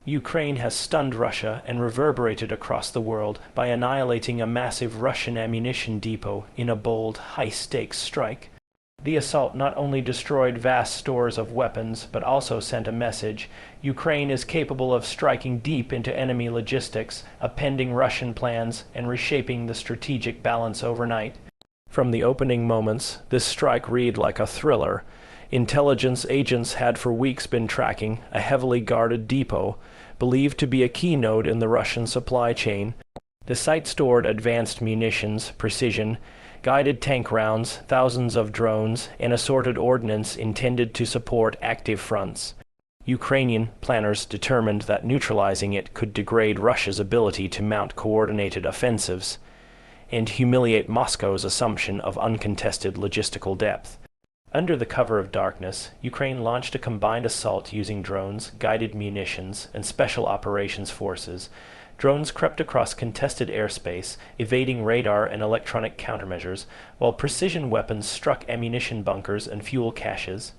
Ukraine has stunned Russia and reverberated across the world by annihilating a massive Russian ammunition depot in a bold, high-stakes strike. The assault not only destroyed vast stores of weapons, but also sent a message: Ukraine is capable of striking deep into enemy logistics, upending Russian plans, and reshaping the strategic balance overnight. From the opening moments, this strike read like a thriller. Intelligence agents had for weeks been tracking a heavily guarded depot, believed to be a key node in the Russian supply chain. The site stored advanced munitions, precision, guided tank rounds, thousands of drones, and assorted ordnance intended to support active fronts. Ukrainian planners determined that neutralizing it could degrade Russia's ability to mount coordinated offensives and humiliate Moscow's assumption of uncontested logistical depth. Under the cover of darkness, Ukraine launched a combined assault using drones, guided munitions, and special operations forces. Drones crept across contested airspace, evading radar and electronic countermeasures, while precision weapons struck ammunition bunkers and fuel caches.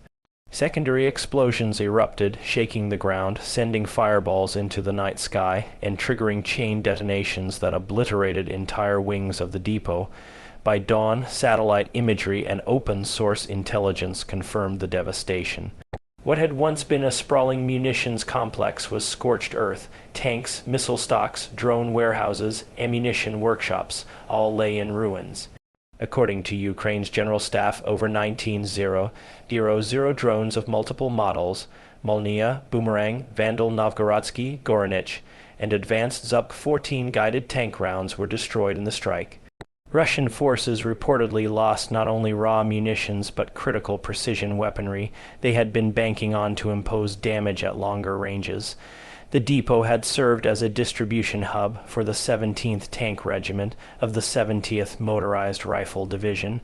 Secondary explosions erupted, shaking the ground, sending fireballs into the night sky, and triggering chain detonations that obliterated entire wings of the depot. By dawn, satellite imagery and open-source intelligence confirmed the devastation. What had once been a sprawling munitions complex was scorched earth. Tanks, missile stocks, drone warehouses, ammunition workshops all lay in ruins. According to Ukraine's General Staff, over 19,000 drones of multiple models, Molniya, Boomerang, Vandal Novgorodsky, Goranich, and advanced Zuk-14 guided tank rounds were destroyed in the strike. Russian forces reportedly lost not only raw munitions but critical precision weaponry they had been banking on to impose damage at longer ranges. The depot had served as a distribution hub for the 17th Tank Regiment of the 70th Motorized Rifle Division.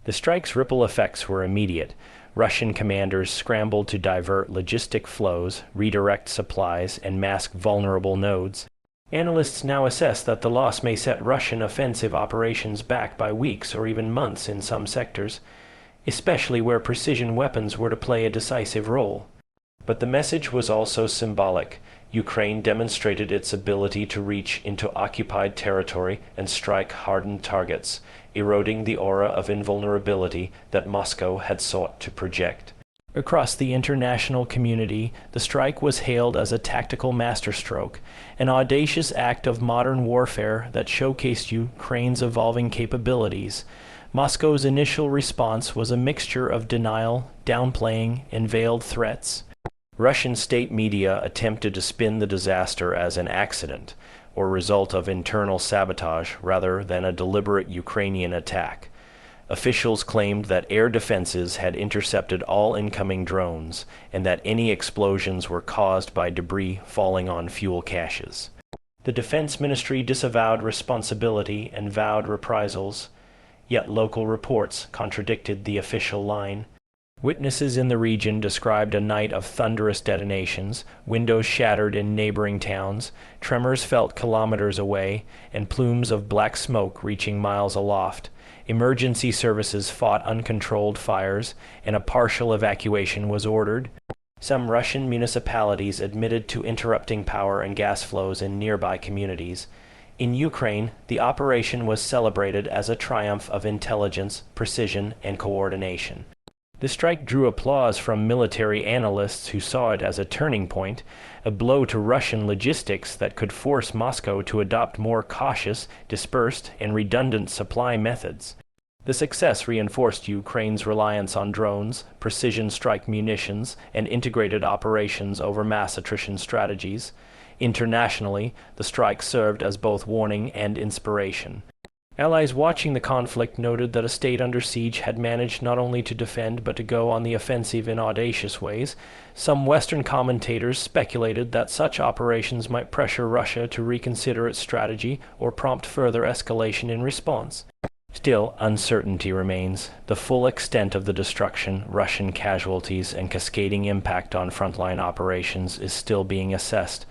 The strike's ripple effects were immediate. Russian commanders scrambled to divert logistic flows, redirect supplies, and mask vulnerable nodes. Analysts now assess that the loss may set Russian offensive operations back by weeks or even months in some sectors, especially where precision weapons were to play a decisive role. But the message was also symbolic. Ukraine demonstrated its ability to reach into occupied territory and strike hardened targets, eroding the aura of invulnerability that Moscow had sought to project. Across the international community, the strike was hailed as a tactical masterstroke, an audacious act of modern warfare that showcased Ukraine's evolving capabilities. Moscow's initial response was a mixture of denial, downplaying, and veiled threats. Russian state media attempted to spin the disaster as an accident, or result of internal sabotage rather than a deliberate Ukrainian attack. Officials claimed that air defenses had intercepted all incoming drones and that any explosions were caused by debris falling on fuel caches. The Defense Ministry disavowed responsibility and vowed reprisals, yet local reports contradicted the official line. Witnesses in the region described a night of thunderous detonations, windows shattered in neighboring towns, tremors felt kilometers away, and plumes of black smoke reaching miles aloft. Emergency services fought uncontrolled fires, and a partial evacuation was ordered. Some Russian municipalities admitted to interrupting power and gas flows in nearby communities. In Ukraine, the operation was celebrated as a triumph of intelligence, precision, and coordination. The strike drew applause from military analysts who saw it as a turning point, a blow to Russian logistics that could force Moscow to adopt more cautious, dispersed, and redundant supply methods. The success reinforced Ukraine's reliance on drones, precision strike munitions, and integrated operations over mass attrition strategies. Internationally, the strike served as both warning and inspiration. Allies watching the conflict noted that a state under siege had managed not only to defend but to go on the offensive in audacious ways. Some Western commentators speculated that such operations might pressure Russia to reconsider its strategy or prompt further escalation in response. Still, uncertainty remains. The full extent of the destruction, Russian casualties, and cascading impact on frontline operations is still being assessed.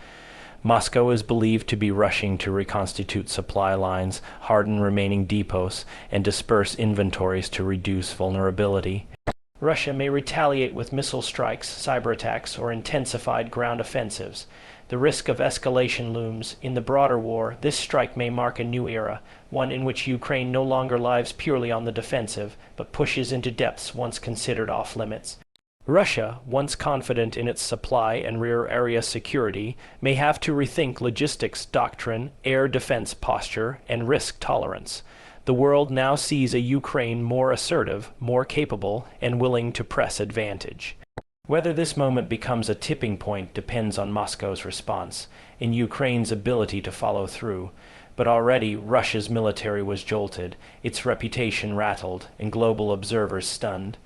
Moscow is believed to be rushing to reconstitute supply lines, harden remaining depots, and disperse inventories to reduce vulnerability. Russia may retaliate with missile strikes, cyber attacks, or intensified ground offensives. The risk of escalation looms. In the broader war, this strike may mark a new era, one in which Ukraine no longer lies purely on the defensive, but pushes into depths once considered off-limits. Russia, once confident in its supply and rear area security, may have to rethink logistics doctrine, air defense posture, and risk tolerance. The world now sees a Ukraine more assertive, more capable, and willing to press advantage. Whether this moment becomes a tipping point depends on Moscow's response, in Ukraine's ability to follow through. But already Russia's military was jolted, its reputation rattled, and global observers stunned.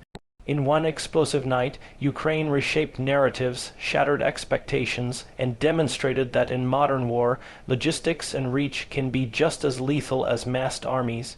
In one explosive night, Ukraine reshaped narratives, shattered expectations, and demonstrated that in modern war, logistics and reach can be just as lethal as massed armies.